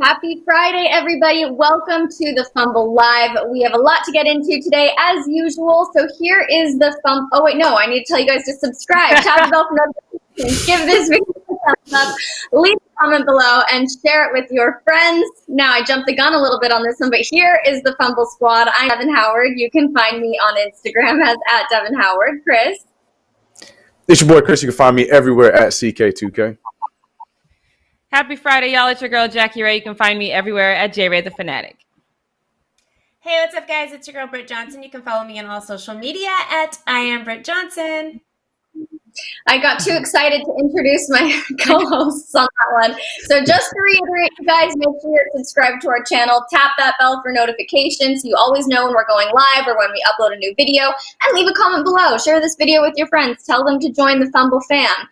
Happy Friday, everybody. Welcome to the Fumble Live. We have a lot to get into today, as usual. So here is the Fumble. Oh, wait, no. I need to tell you guys to subscribe. Tap the bell for notifications. Give this video a thumbs up. Leave a comment below and share it with your friends. Now, I jumped the gun a little bit on this one, but here is the Fumble Squad. I'm Devin Howard. You can find me on Instagram as @Devin Chris. It's your boy Chris. You can find me everywhere at CK2K. Happy Friday, y'all. It's your girl, Jackie Ray. You can find me everywhere at JRay the Fanatic. Hey, what's up, guys? It's your girl, Britt Johnson. You can follow me on all social media at I am Britt Johnson. I got too excited to introduce my co-hosts on that one. So just to reiterate, you guys, make sure you're subscribed to our channel. Tap that bell for notifications so you always know when we're going live or when we upload a new video. And leave a comment below. Share this video with your friends. Tell them to join the Fumble fam.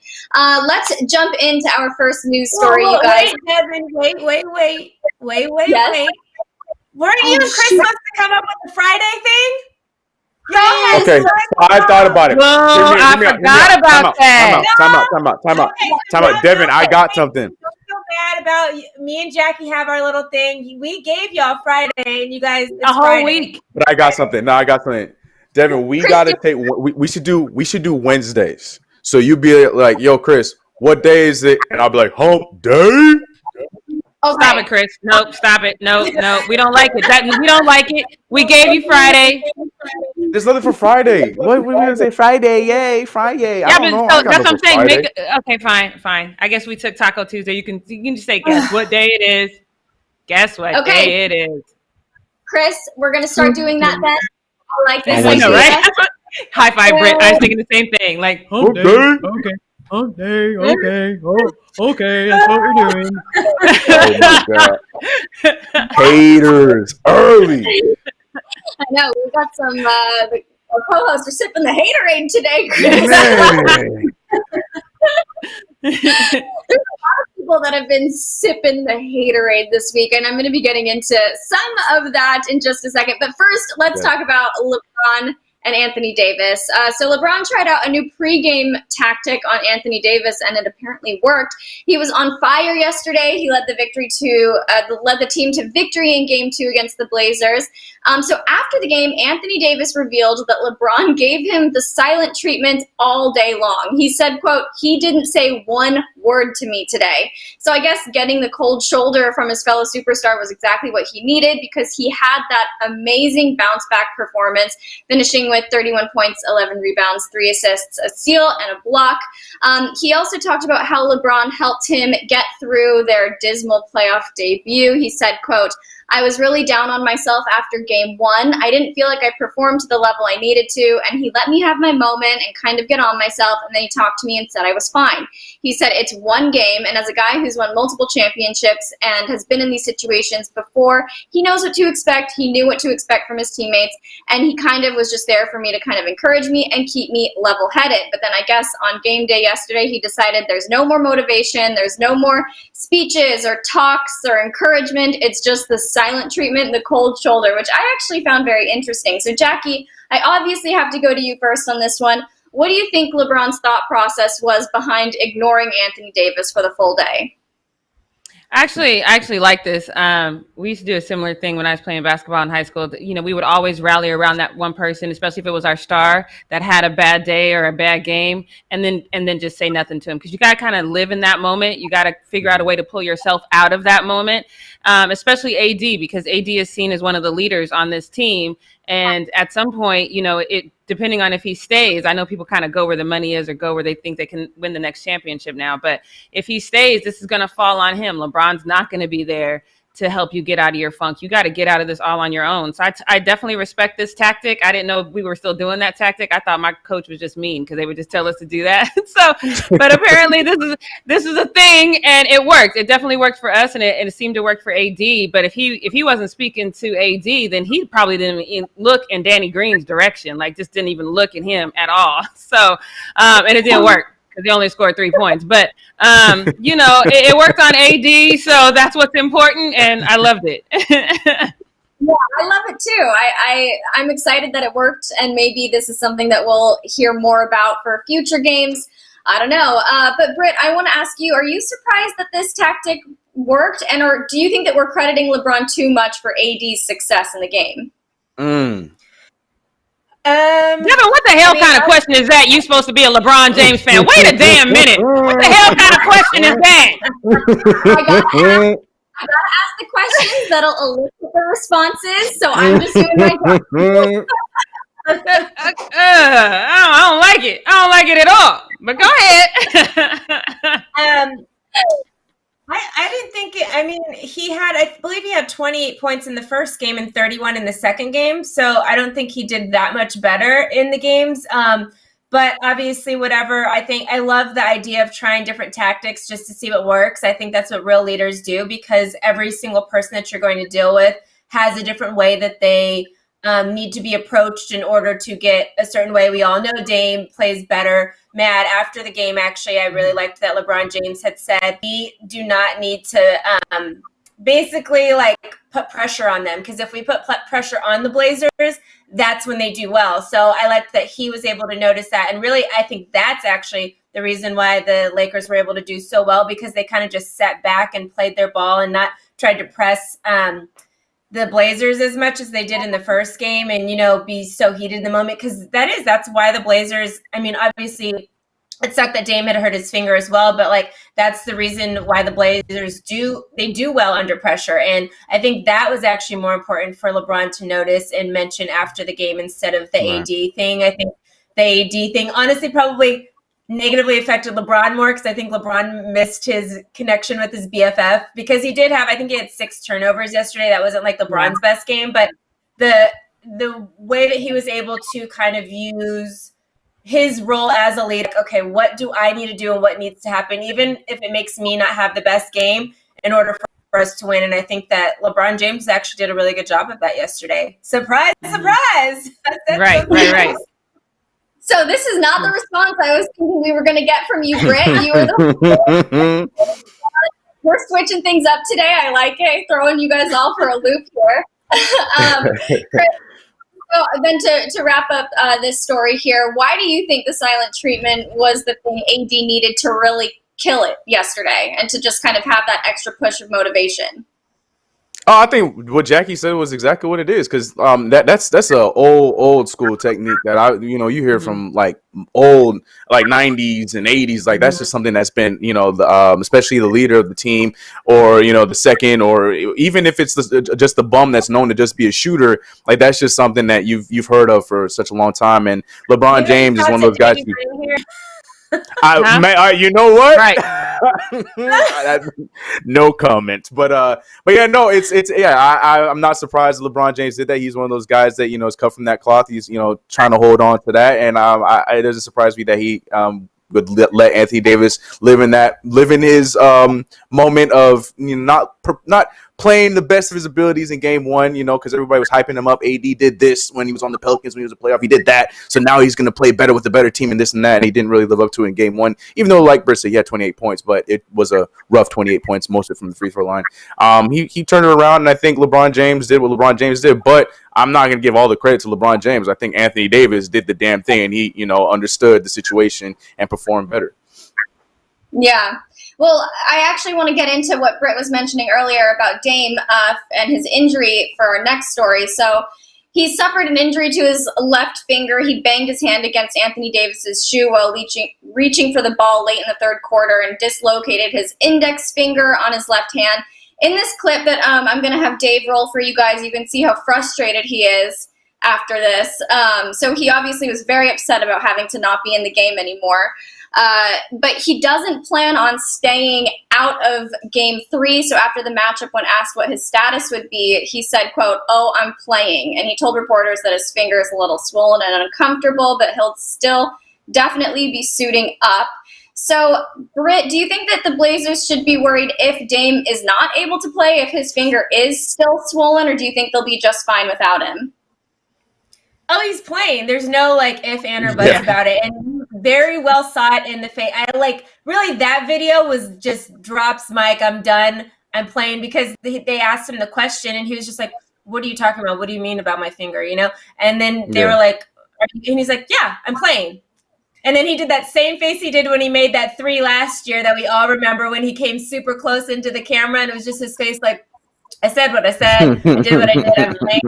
Let's jump into our first news story, you guys. Wait, Devin, wait. Yes? Weren't you and Chris supposed to come up with the Friday thing? Yes. Okay, so I thought about it. Whoa, I forgot about that. Time out. Devin, I got something. Don't feel bad about me and Jackie have our little thing. We gave y'all Friday, and you guys a whole week. But I got something. Devin, we gotta take. We should do Wednesdays. So you be like, "Yo, Chris, what day is it?" And I'll be like, "Hump day." Okay. Stop it, Chris. Nope, stop it. No, we don't like it. We don't like it. We gave you Friday. There's nothing for Friday. What we gonna say? Friday, yay, Friday. Yeah, but so that's what I'm saying. Okay, fine. I guess we took Taco Tuesday. You can just say guess what day it is. Guess what day it is. Chris, we're gonna start doing that then. I like this. I know, right? High five, Britt. I was thinking the same thing. Like, okay. Okay, that's what we're doing. Oh my God. Haters early. I know, we got some our co-hosts are sipping the haterade today, Chris. There's a lot of people that have been sipping the haterade this week, and I'm going to be getting into some of that in just a second. But first, let's talk about LeBron and Anthony Davis. So LeBron tried out a new pregame tactic on Anthony Davis, and it apparently worked. He was on fire yesterday. He led the team to victory in Game 2 against the Blazers. So after the game, Anthony Davis revealed that LeBron gave him the silent treatment all day long. He said, quote, "He didn't say one word to me today." So I guess getting the cold shoulder from his fellow superstar was exactly what he needed, because he had that amazing bounce back performance, finishing with 31 points, 11 rebounds, 3 assists, a steal, and a block. He also talked about how LeBron helped him get through their dismal playoff debut. He said, quote, "I was really down on myself after Game 1. I didn't feel like I performed to the level I needed to, and he let me have my moment and kind of get on myself, and then he talked to me and said I was fine." He said it's one game, and as a guy who's won multiple championships and has been in these situations before, he knows what to expect. He knew what to expect from his teammates, and he kind of was just there for me to kind of encourage me and keep me level-headed. But then I guess on game day yesterday, he decided there's no more motivation, there's no more speeches or talks or encouragement. It's just the silent treatment, the cold shoulder, which I actually found very interesting. So Jackie, I obviously have to go to you first on this one. What do you think LeBron's thought process was behind ignoring Anthony Davis for the full day? I actually like this. We used to do a similar thing when I was playing basketball in high school. You know, we would always rally around that one person, especially if it was our star that had a bad day or a bad game, and then just say nothing to him, because you got to kind of live in that moment. You got to figure out a way to pull yourself out of that moment, especially AD, because AD is seen as one of the leaders on this team. And at some point, you know, depending on if he stays, I know people kind of go where the money is or go where they think they can win the next championship now. But if he stays, this is going to fall on him. LeBron's not going to be there to help you get out of your funk. You got to get out of this all on your own. So I definitely respect this tactic. I didn't know we were still doing that tactic. I thought my coach was just mean because they would just tell us to do that. But apparently this is a thing, and it worked. It definitely worked for us, and it seemed to work for AD. But if he wasn't speaking to AD, then he probably didn't even look in Danny Green's direction. Like, just didn't even look at him at all. So and it didn't work, because they only scored 3 points. But, you know, it worked on AD, so that's what's important, and I loved it. Yeah, I love it too. I'm excited that it worked, and maybe this is something that we'll hear more about for future games. I don't know. But Britt, I want to ask you, are you surprised that this tactic worked, or do you think that we're crediting LeBron too much for AD's success in the game? Devin, what the hell kind of question is that? You supposed to be a LeBron James fan? Wait a damn minute. What the hell kind of question is that? I gotta ask the questions that'll elicit the responses, so I'm just doing my job. I don't like it. I don't like it at all. But go ahead. I didn't think it. I mean, I believe he had 28 points in the first game and 31 in the second game. So I don't think he did that much better in the games. But obviously, whatever. I love the idea of trying different tactics just to see what works. I think that's what real leaders do, because every single person that you're going to deal with has a different way that they need to be approached in order to get a certain way. We all know Dame plays better mad. After the game, actually, I really liked that LeBron James had said we do not need to basically put pressure on them, because if we put pressure on the Blazers, that's when they do well. So I liked that he was able to notice that. And really, I think that's actually the reason why the Lakers were able to do so well, because they kind of just sat back and played their ball and not tried to press the Blazers as much as they did in the first game and, be so heated in the moment. Because that's why the Blazers, I mean, obviously it sucked that Dame had hurt his finger as well, but that's the reason why the Blazers do well under pressure. And I think that was actually more important for LeBron to notice and mention after the game instead of the AD thing. I think the AD thing honestly probably negatively affected LeBron more, because I think LeBron missed his connection with his BFF, because he did have, I think he had 6 turnovers yesterday. That wasn't LeBron's best game, but the way that he was able to kind of use his role as a leader, okay, what do I need to do and what needs to happen, even if it makes me not have the best game, in order for us to win. And I think that LeBron James actually did a really good job of that yesterday. Surprise, surprise. Right. So this is not the response I was thinking we were going to get from you, Britt. You were we're switching things up today. I like it. Throwing you guys all for a loop here. Chris, so then to wrap up this story here, why do you think the silent treatment was the thing AD needed to really kill it yesterday and to just kind of have that extra push of motivation? Oh, I think what Jackie said was exactly what it is, because that's a old school technique that you hear from old 90s and 80s. That's just something that's been especially the leader of the team, or the second, or even if it's just the bum that's known to just be a shooter, that's just something that you've heard of for such a long time. And LeBron James is one of those guys. You know what? Right. No comment. But yeah, no, I'm not surprised LeBron James did that. He's one of those guys that is cut from that cloth. He's trying to hold on to that, and it doesn't surprise me that he would let Anthony Davis live in his moment of not playing the best of his abilities in game one, because everybody was hyping him up. AD did this when he was on the Pelicans, when he was a playoff. He did that. So now he's going to play better with a better team and this and that. And he didn't really live up to it in game one, even though, like Britt said, he had 28 points, but it was a rough 28 points, most of it from the free throw line. He turned it around, and I think LeBron James did what LeBron James did, but I'm not going to give all the credit to LeBron James. I think Anthony Davis did the damn thing, and he, understood the situation and performed better. Yeah. Well, I actually want to get into what Britt was mentioning earlier about Dame and his injury for our next story. So he suffered an injury to his left finger. He banged his hand against Anthony Davis's shoe while reaching for the ball late in the third quarter and dislocated his index finger on his left hand. In this clip that I'm going to have Dave roll for you guys, you can see how frustrated he is after this. So he obviously was very upset about having to not be in the game anymore. But he doesn't plan on staying out of game 3. So after the matchup, when asked what his status would be, he said, quote, "Oh, I'm playing." And he told reporters that his finger is a little swollen and uncomfortable, but he'll still definitely be suiting up. So, Britt, do you think that the Blazers should be worried if Dame is not able to play, if his finger is still swollen, or do you think they'll be just fine without him? Oh, he's playing. There's no if, and, or buts about it. And very well saw it in the face. Really that video was just drops mic. I'm done. I'm playing, because they asked him the question and he was just like, "What are you talking about? What do you mean about my finger?" And then they were like, and he's like, "Yeah, I'm playing." And then he did that same face he did when he made that 3 last year that we all remember when he came super close into the camera, and it was just his face like, I said what I said, I did what I did, I'm playing.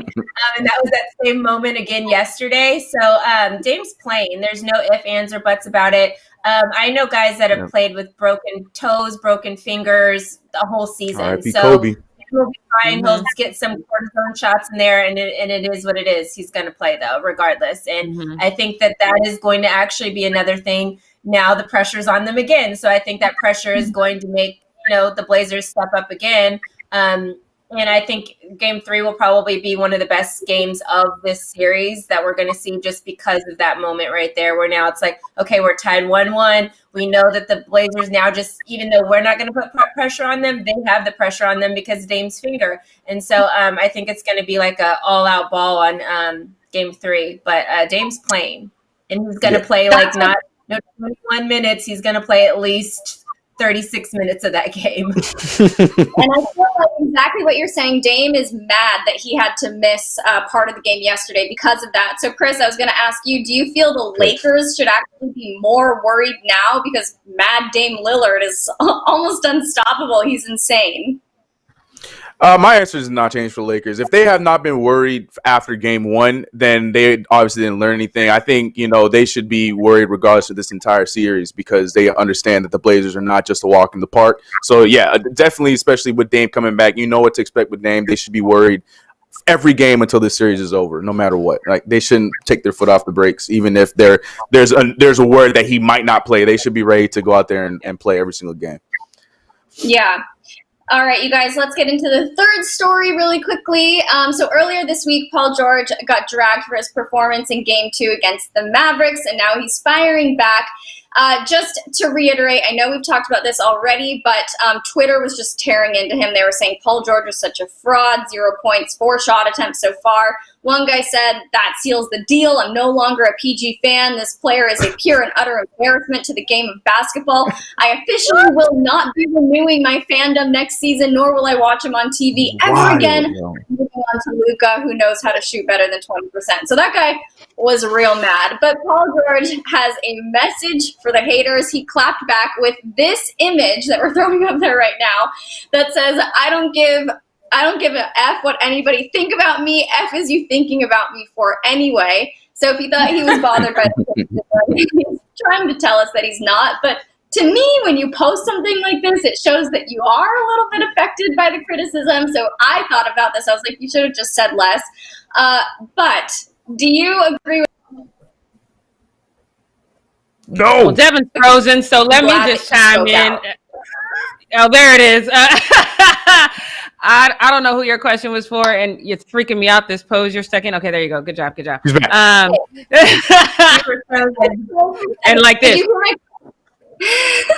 And that was that same moment again yesterday. So Dame's playing. There's no ifs, ands, or buts about it. I know guys that have played with broken toes, broken fingers the whole season. R.I.P. So Kobe. he'll be fine. He'll just get some cortisone shots in there, and it is what it is. He's going to play, though, regardless. And I think that is going to actually be another thing. Now the pressure's on them again. So I think that pressure is going to make, the Blazers step up again. And I think Game 3 will probably be one of the best games of this series that we're going to see just because of that moment right there where now it's like, okay, we're tied 1-1. We know that the Blazers now just, even though we're not going to put pressure on them, they have the pressure on them because of Dame's finger. And so I think it's going to be like a all-out ball on Game 3. But Dame's playing. And he's going to play like not 21 minutes. He's going to play at least 36 minutes of that game. And I feel like exactly what you're saying. Dame is mad that he had to miss part of the game yesterday because of that. So, Chris, I was going to ask you, do you feel the Lakers should actually be more worried now? Because mad Dame Lillard is almost unstoppable. He's insane. My answer does not change for the Lakers. If they have not been worried after Game 1, then they obviously didn't learn anything. I think, they should be worried regardless of this entire series because they understand that the Blazers are not just a walk in the park. So, yeah, definitely, especially with Dame coming back, you know what to expect with Dame. They should be worried every game until this series is over, no matter what. Like, they shouldn't take their foot off the brakes, even if there's a word that he might not play. They should be ready to go out there and play every single game. Yeah. All right, you guys, let's get into the third story really quickly. So earlier this week, Paul George got dragged for his performance in Game 2 against the Mavericks, and now he's firing back. Just to reiterate, I know we've talked about this already, but Twitter was just tearing into him. They were saying Paul George is such a fraud, 0 points, 4 shot attempts so far. One guy said, that seals the deal. I'm no longer a PG fan. This player is a pure and utter embarrassment to the game of basketball. I officially will not be renewing my fandom next season, nor will I watch him on TV ever again. Moving on to Luka, who knows how to shoot better than 20%. So that guy was real mad. But Paul George has a message for the haters. He clapped back with this image that we're throwing up there right now that says, I don't give a F what anybody think about me. F is you thinking about me for anyway. So if he thought he was bothered by the he's trying to tell us that he's not. But to me, when you post something like this, it shows that you are a little bit affected by the criticism. So I thought about this. I was like, you should have just said less. But do you agree with No. Well, Devin's frozen, so let me just chime in. Oh, there it is. I don't know who your question was for, and it's freaking me out, this pose you're stuck in. Okay, there you go. Good job. He's back. And like this.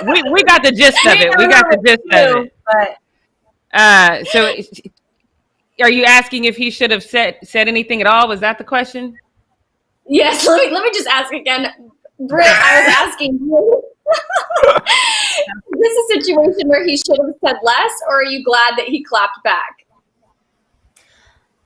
We got the gist of it. We got the gist of it. So are you asking if he should have said anything at all? Was that the question? Yes, let me just ask again. Britt, I was asking you. Is this a situation where he should have said less, or are you glad that he clapped back?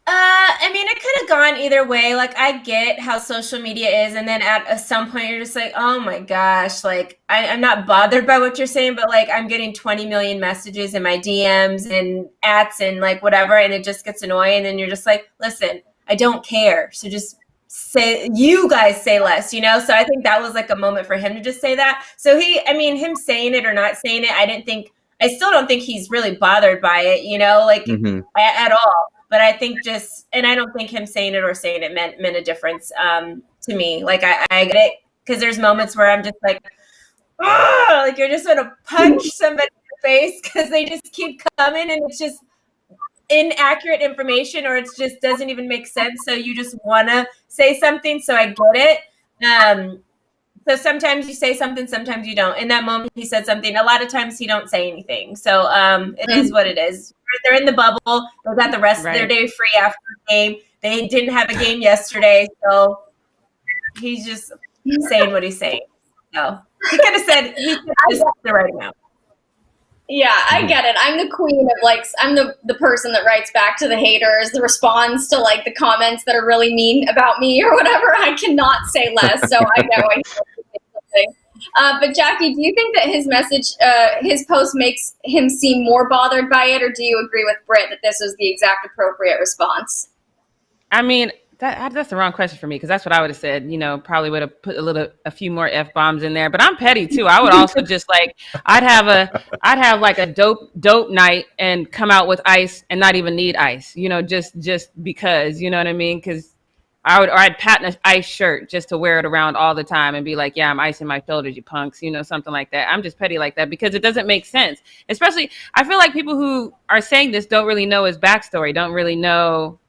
I mean, it could have gone either way. Like, I get how social media is, and then at some point you're just like, oh my gosh, like, I'm not bothered by what you're saying, but like, I'm getting 20 million messages in my DMs and ats and like whatever, and it just gets annoying, and you're just like, listen, I don't care, so just you guys say less, So I think that was like a moment for him to just say that. So him saying it or not saying it, I still don't think he's really bothered by it, at all. But I think and I don't think him saying it or saying it meant a difference to me. Like I get it, because there's moments where I'm just like, oh, like you're just going to punch somebody in the face because they just keep coming and it's just inaccurate information, or it just doesn't even make sense. So you just want to say something. So I get it. So sometimes you say something, sometimes you don't. In that moment, he said something. A lot of times he don't say anything. So it is what it is. They're in the bubble. They got the rest of their day free after the game. They didn't have a game yesterday. So he's just saying what he's saying. So he could have said, he could have just the right amount. Yeah, I get it. I'm the queen of I'm the person that writes back to the haters, the responds to the comments that are really mean about me or whatever. I cannot say less, so I get why he But Jackie, do you think that his message, his post makes him seem more bothered by it, or do you agree with Britt that this was the exact appropriate response? I mean, that's the wrong question for me, because that's what I would have said. Probably would have put a few more F-bombs in there. But I'm petty too. I would also just I'd have like a dope night and come out with ice and not even need ice. Just because, you know what I mean? Because I'd patent an ice shirt just to wear it around all the time and be like, yeah, I'm icing my shoulders, you punks, something like that. I'm just petty like that because it doesn't make sense. Especially, I feel like people who are saying this don't really know his backstory, don't really know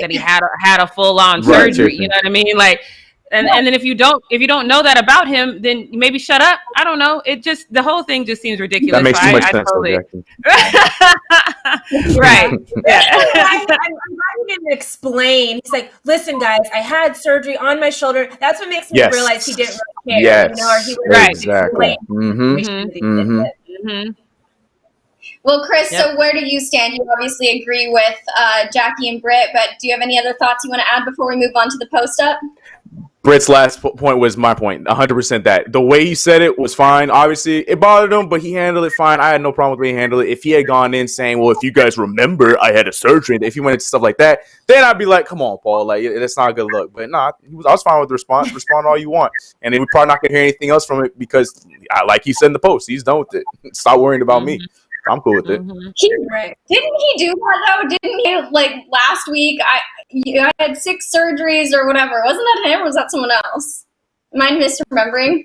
that he had a full on surgery. You know what I mean? And then if you don't know that about him, then maybe shut up. I don't know. The whole thing just seems ridiculous. That makes too much sense. Totally... right. I'm glad he didn't explain. He's like, listen, guys, I had surgery on my shoulder. That's what makes me realize he didn't really care. Or he was exactly. Well, Chris, so where do you stand? You obviously agree with Jackie and Britt, but do you have any other thoughts you want to add before we move on to the post-up? Britt's last point was my point, 100% that. The way he said it was fine. Obviously, it bothered him, but he handled it fine. I had no problem with the way he handled it. If he had gone in saying, well, if you guys remember, I had a surgery, if he went into stuff like that, then I'd be like, come on, Paul, that's not a good look. But I was fine with the response. Respond all you want. And then we're probably not going to hear anything else from it because, like he said in the post, he's done with it. Stop worrying about me. I'm cool with it. Didn't he do that though? Didn't he last week? I had 6 surgeries or whatever. Wasn't that him or was that someone else? Am I misremembering?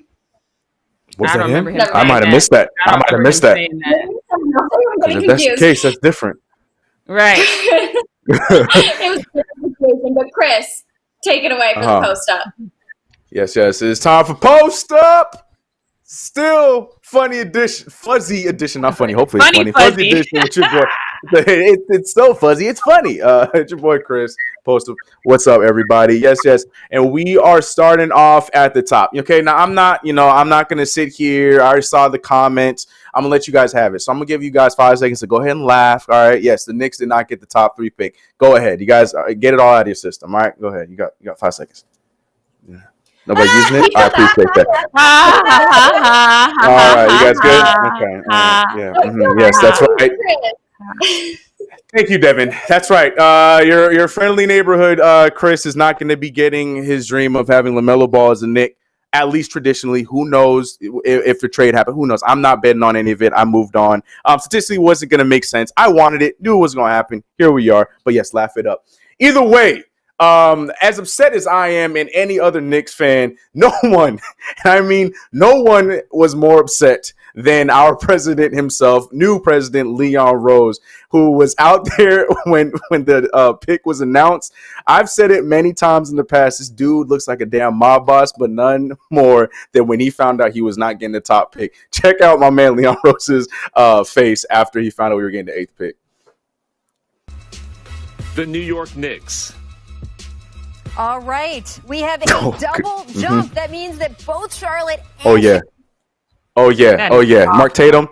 Was that him? I might have missed that. If that's the case, that's different. Right. It was a situation, but Chris, take it away for the post up. Yes. It's time for post up. Still fuzzy edition, not funny. Hopefully it's funny. Fuzzy edition with your boy. It's so fuzzy. It's funny. It's your boy Chris. What's up, everybody? Yes. And we are starting off at the top. Okay. Now I'm not gonna sit here. I already saw the comments. I'm gonna let you guys have it. So I'm gonna give you guys 5 seconds to go ahead and laugh. All right. Yes, the Knicks did not get the top 3 pick. Go ahead. You guys get it all out of your system. All right. Go ahead. You got 5 seconds. Yeah. Nobody using it? I appreciate that. All right, you guys good? Okay. Yeah. Yes, that's right. Thank you, Devin. That's right. Your friendly neighborhood Chris is not going to be getting his dream of having LaMelo Ball as a Knick, at least traditionally. Who knows if the trade happened? Who knows? I'm not betting on any of it. I moved on. Statistically, wasn't going to make sense. I wanted it. Knew it was going to happen. Here we are. But yes, laugh it up. Either way. As upset as I am and any other Knicks fan, no one was more upset than our president himself, new president Leon Rose, who was out there when the pick was announced. I've said it many times in the past. This dude looks like a damn mob boss, but none more than when he found out he was not getting the top pick. Check out my man Leon Rose's face after he found out we were getting the 8th pick. The New York Knicks. All right. We have a double jump. That means that both Charlotte and Oh yeah. Mark Tatum,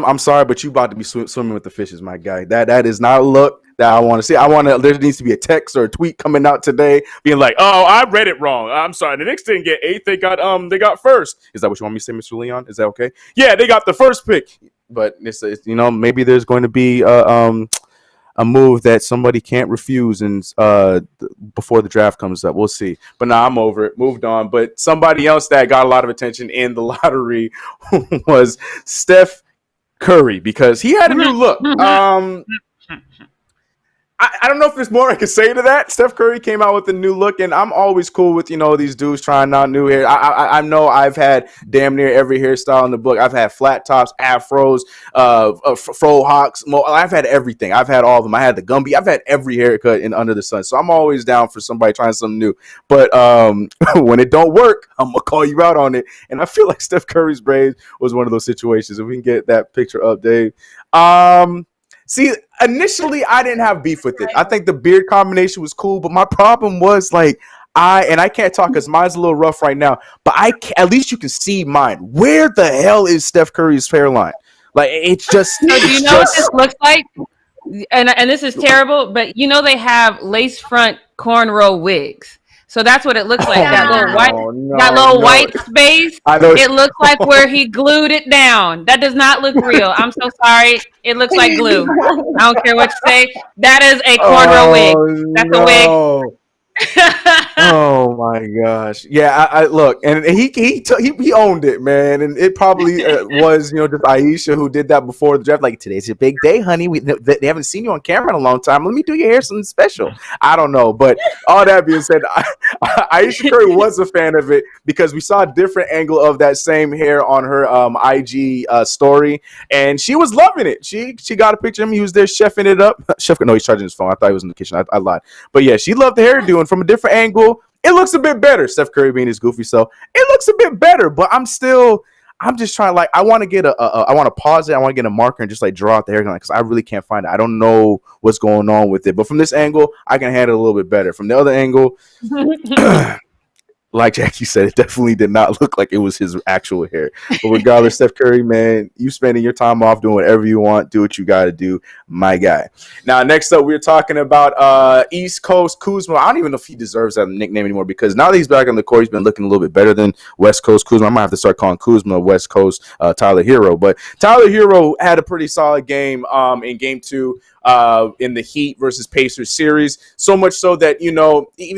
I'm sorry, but you about to be swimming with the fishes, my guy. That is not a look that I want to see. There needs to be a text or a tweet coming out today being like, oh, I read it wrong. I'm sorry. The Knicks didn't get 8th. They got first. Is that what you want me to say, Mr. Leon? Is that okay? Yeah, they got the first pick. But it's maybe there's going to be a move that somebody can't refuse and before the draft comes up. We'll see. But now I'm over it. Moved on. But somebody else that got a lot of attention in the lottery was Steph Curry because he had a new look. I don't know if there's more I can say to that. Steph Curry came out with a new look, and I'm always cool with, these dudes trying out new hair. I know I've had damn near every hairstyle in the book. I've had flat tops, afros, fro hawks. I've had everything. I've had all of them. I had the Gumby. I've had every haircut under the sun. So I'm always down for somebody trying something new. But when it don't work, I'm going to call you out on it. And I feel like Steph Curry's braids was one of those situations. If we can get that picture up, Dave. See, initially, I didn't have beef with it. I think the beard combination was cool, but my problem was I can't talk because mine's a little rough right now, but at least you can see mine. Where the hell is Steph Curry's hairline? It's just. So do you know what this looks like? And this is terrible, but they have lace front cornrow wigs. So that's what it looks like. That little no. white space. It looks like where he glued it down. That does not look real. I'm so sorry. It looks like glue. I don't care what you say. That is a cornrow wig. That's a wig. Oh my gosh! Yeah, I look, and he owned it, man, and it probably was just Aisha who did that before the draft. Like, today's your big day, honey. They haven't seen you on camera in a long time. Let me do your hair something special. I don't know, but all that being said, Aisha Curry was a fan of it because we saw a different angle of that same hair on her IG story, and she was loving it. She got a picture of him. He was there chefing it up. No, he's charging his phone. I thought he was in the kitchen. I lied, but yeah, she loved the hairdo. And from a different angle, it looks a bit better. Steph Curry being his goofy self, it looks a bit better. But I'm just trying. Like, I want to get I want to pause it. I want to get a marker and just like draw out the hairline because I really can't find it. I don't know what's going on with it. But from this angle, I can handle it a little bit better. From the other angle, like Jackie said, it definitely did not look like it was his actual hair. But regardless, Steph Curry, man, you spending your time off doing whatever you want. Do what you got to do, my guy. Now, next up, we're talking about East Coast Kuzma. I don't even know if he deserves that nickname anymore because now that he's back on the court, he's been looking a little bit better than West Coast Kuzma. I might have to start calling Kuzma West Coast Tyler Hero. But Tyler Hero had a pretty solid game in Game 2. In the Heat versus Pacers series, so much so that even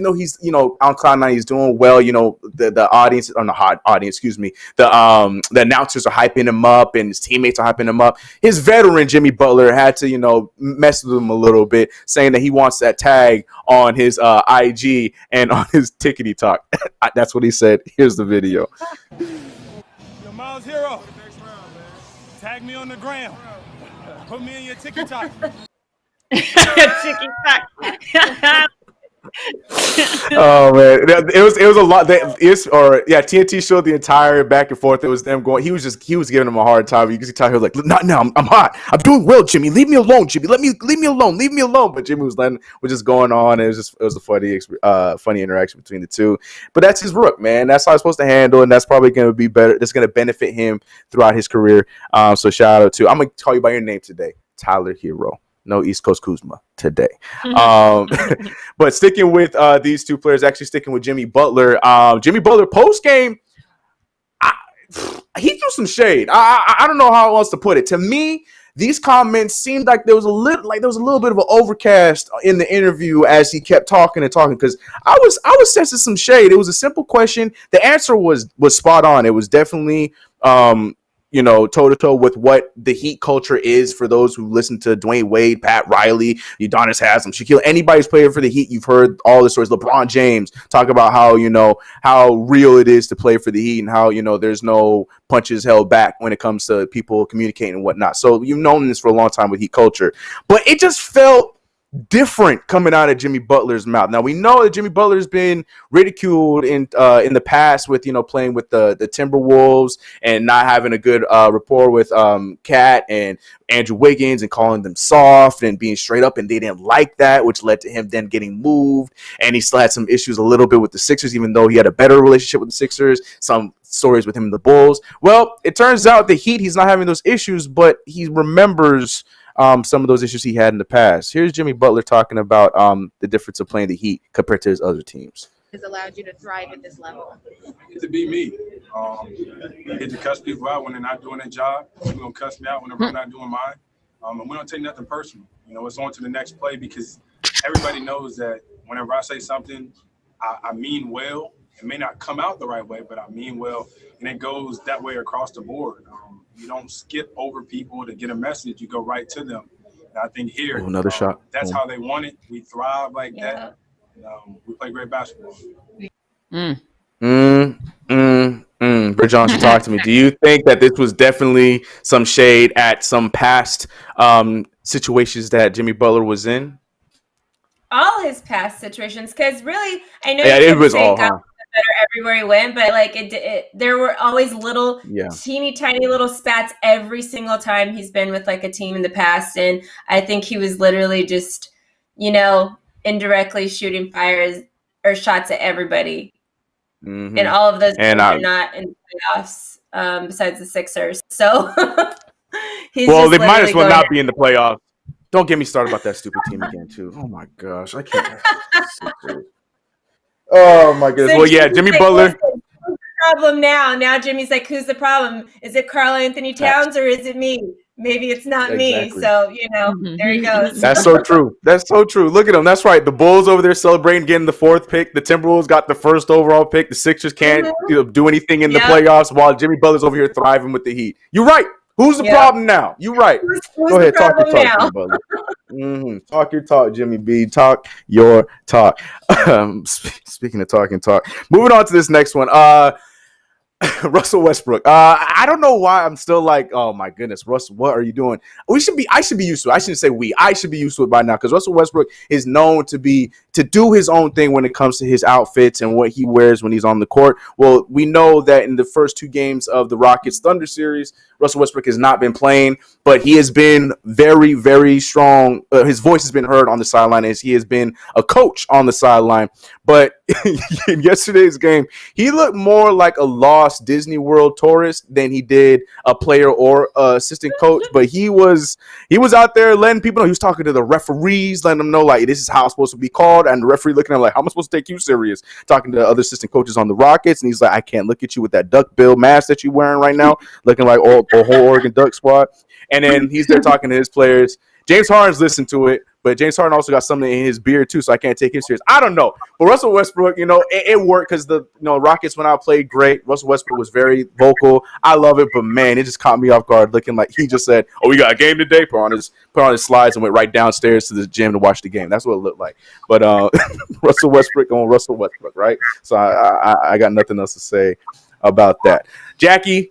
though he's on cloud nine, he's doing well. The audience on the hot audience, excuse me, the announcers are hyping him up and his teammates are hyping him up. His veteran Jimmy Butler had to mess with him a little bit, saying that he wants that tag on his IG and on his tickety talk. That's what he said. Here's the video. Yo, Miles Hero, tag me on the gram. Put me in your ticky talk. Oh man, it was a lot. TNT showed the entire back and forth. It was them going. He was giving him a hard time. You can see Tyler like, not now. I'm hot. I'm doing well, Jimmy. Leave me alone, Jimmy. Leave me alone. But Jimmy was just going on. It was a funny interaction between the two. But that's his rook, man. That's how it's supposed to handle, and that's probably going to be better. That's going to benefit him throughout his career. So shout out to. I'm gonna call you by your name today, Tyler Hero. No East Coast Kuzma today. But sticking with these two players, actually sticking with Jimmy Butler. Jimmy Butler post-game, he threw some shade. I don't know how else to put it. To me, these comments seemed like there was a little bit of an overcast in the interview as he kept talking because I was sensing some shade. It was a simple question. The answer was spot on. It was definitely toe-to-toe with what the Heat culture is for those who listen to Dwayne Wade, Pat Riley, Udonis Haslem, Shaquille. Anybody's playing for the Heat, you've heard all the stories. LeBron James talk about how real it is to play for the Heat and how, there's no punches held back when it comes to people communicating and whatnot. So you've known this for a long time with Heat culture. But it just felt different coming out of Jimmy Butler's mouth. Now we know that Jimmy Butler's been ridiculed in the past with playing with the Timberwolves and not having a good rapport with Cat and Andrew Wiggins and calling them soft and being straight up, and they didn't like that, which led to him then getting moved. And he still had some issues a little bit with the Sixers, even though he had a better relationship with the Sixers. Some stories with him and the Bulls. Well, it turns out the Heat, he's not having those issues, but he remembers some of those issues he had in the past. Here's Jimmy Butler talking about the difference of playing the Heat compared to his other teams. Has allowed you to thrive at this level? Get to be me. Get to cuss people out when they're not doing their job. You're going to cuss me out whenever I'm not doing mine. And we don't take nothing personal. It's on to the next play because everybody knows that whenever I say something, I mean well. It may not come out the right way, but I mean well. And it goes that way across the board. You don't skip over people to get a message. You go right to them. And I think here, another shot. That's how they want it. We thrive like that. We play great basketball. Bridge Johnson, talk to me. Do you think that this was definitely some shade at some past situations that Jimmy Butler was in? All his past situations, because really, I know it was all better everywhere he went, but there were always little teeny tiny little spats every single time he's been with a team in the past. And I think he was literally just indirectly shooting fires or shots at everybody. And all of those teams are not in the playoffs besides the Sixers. So they might as well not be in the playoffs. Don't get me started about that stupid team again too. Oh my gosh, I can't. Oh my goodness. So Well, yeah, Jimmy's Jimmy like, Butler. "Who's the problem now?" Now Jimmy's like, "Who's the problem? Is it Karl Anthony Towns or is it me? Maybe it's not me." Exactly. So there he goes. That's so true. That's so true. Look at them. That's right. The Bulls over there celebrating getting the 4th pick. The Timberwolves got the 1st overall pick. The Sixers can't do anything in the playoffs while Jimmy Butler's over here thriving with the Heat. You're right. Who's the problem now? You're right. Who's Go ahead. the Talk your problem talk, now? Jimmy Butler. Talk your talk, Jimmy B. Talk your talk. Speaking of talking talk. Moving on to this next one. Russell Westbrook. I don't know why I'm still like, oh my goodness, Russell, what are you doing? I should be used to it. I shouldn't say we. I should be used to it by now because Russell Westbrook is known to do his own thing when it comes to his outfits and what he wears when he's on the court. Well, we know that in the first 2 games of the Rockets Thunder series, Russell Westbrook has not been playing, but he has been very, very strong. His voice has been heard on the sideline as he has been a coach on the sideline. But in yesterday's game, he looked more like a lost Disney World tourist than he did a player or assistant coach. But he was out there letting people know. He was talking to the referees, letting them know like this is how it's supposed to be called. And the referee looking at him like, how am I supposed to take you serious? Talking to other assistant coaches on the Rockets, and he's like, I can't look at you with that duck bill mask that you're wearing right now, looking like a whole Oregon Duck squad. And then he's there talking to his players. James Harden's listened to it, but James Harden also got something in his beard too, so I can't take him serious. I don't know, but Russell Westbrook, it worked because the Rockets went out played great. Russell Westbrook was very vocal. I love it, but man, it just caught me off guard, looking like he just said, "Oh, we got a game today." Put on his slides and went right downstairs to the gym to watch the game. That's what it looked like. But Russell Westbrook on Russell Westbrook, right? So I got nothing else to say about that. Jackie,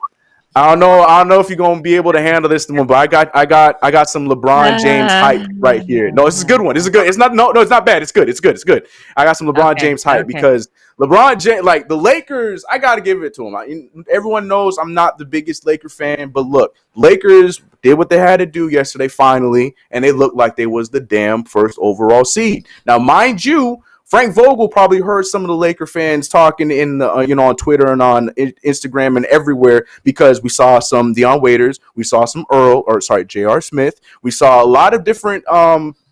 I don't know if you're gonna be able to handle this one, but I got some LeBron James hype right here. No, this is a good one. This is good. It's not it's not bad. It's good. It's good. It's good. I got some LeBron James hype because LeBron James, like the Lakers, I gotta give it to him. Everyone knows I'm not the biggest Laker fan, but look, Lakers did what they had to do yesterday finally, and they looked like they was the damn 1st overall seed. Now, mind you, Frank Vogel probably heard some of the Laker fans talking in the, on Twitter and on Instagram and everywhere because we saw some Deion Waiters, we saw some J.R. Smith, we saw a lot of different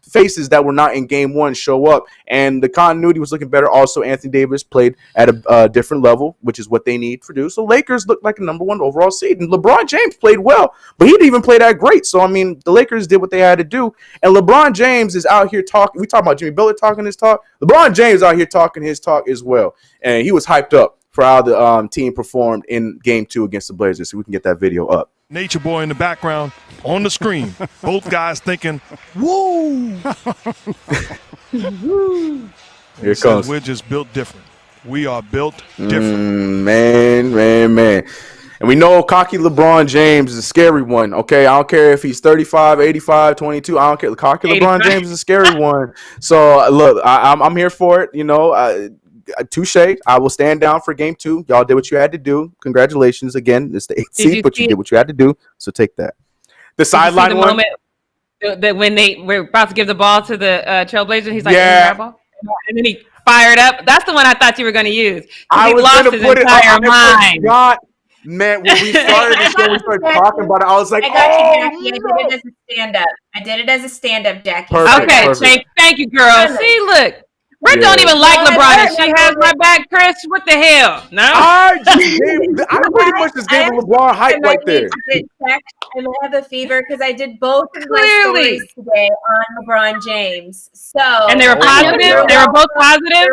faces that were not in game 1 show up, and the continuity was looking better. Also, Anthony Davis played at a different level, which is what they need to do. So Lakers looked like a number 1 overall seed, and LeBron James played well, but he didn't even play that great. So I mean, the Lakers did what they had to do, and LeBron James is out here talking. We talk about Jimmy Butler talking his talk. LeBron James out here talking his talk as well, and he was hyped up for how the team performed in game 2 against the Blazers. So we can get that video up. Nature Boy in the background on the screen. Both guys thinking, woo! Here it comes. We're just built different. We are built different. Man. And we know cocky LeBron James is a scary one, okay? I don't care if he's 35, 85, 22. I don't care. Cocky 85. LeBron James is a scary one. So, look, I'm here for it, touche. I will stand down for game 2. Y'all did what you had to do. Congratulations again. It's the 8th seed, but you did what you had to do. So take that. The sideline one. Moment that when they were about to give the ball to the Trailblazers, he's like, yeah. And then he fired up. That's the one I thought you were going to use. I was lost his entire mind. Man, when we started the show, we started talking about it. I was like, I got you, Jackie. I did it as a stand-up. Jackie. Perfect. Thank you, girl. See, look. Britt don't even like LeBron, and she has my back, Chris. What the hell? No? I pretty much just gave LeBron hype right there. I might have a fever because I did both of my stories today on LeBron James. And they were positive? They were both positive?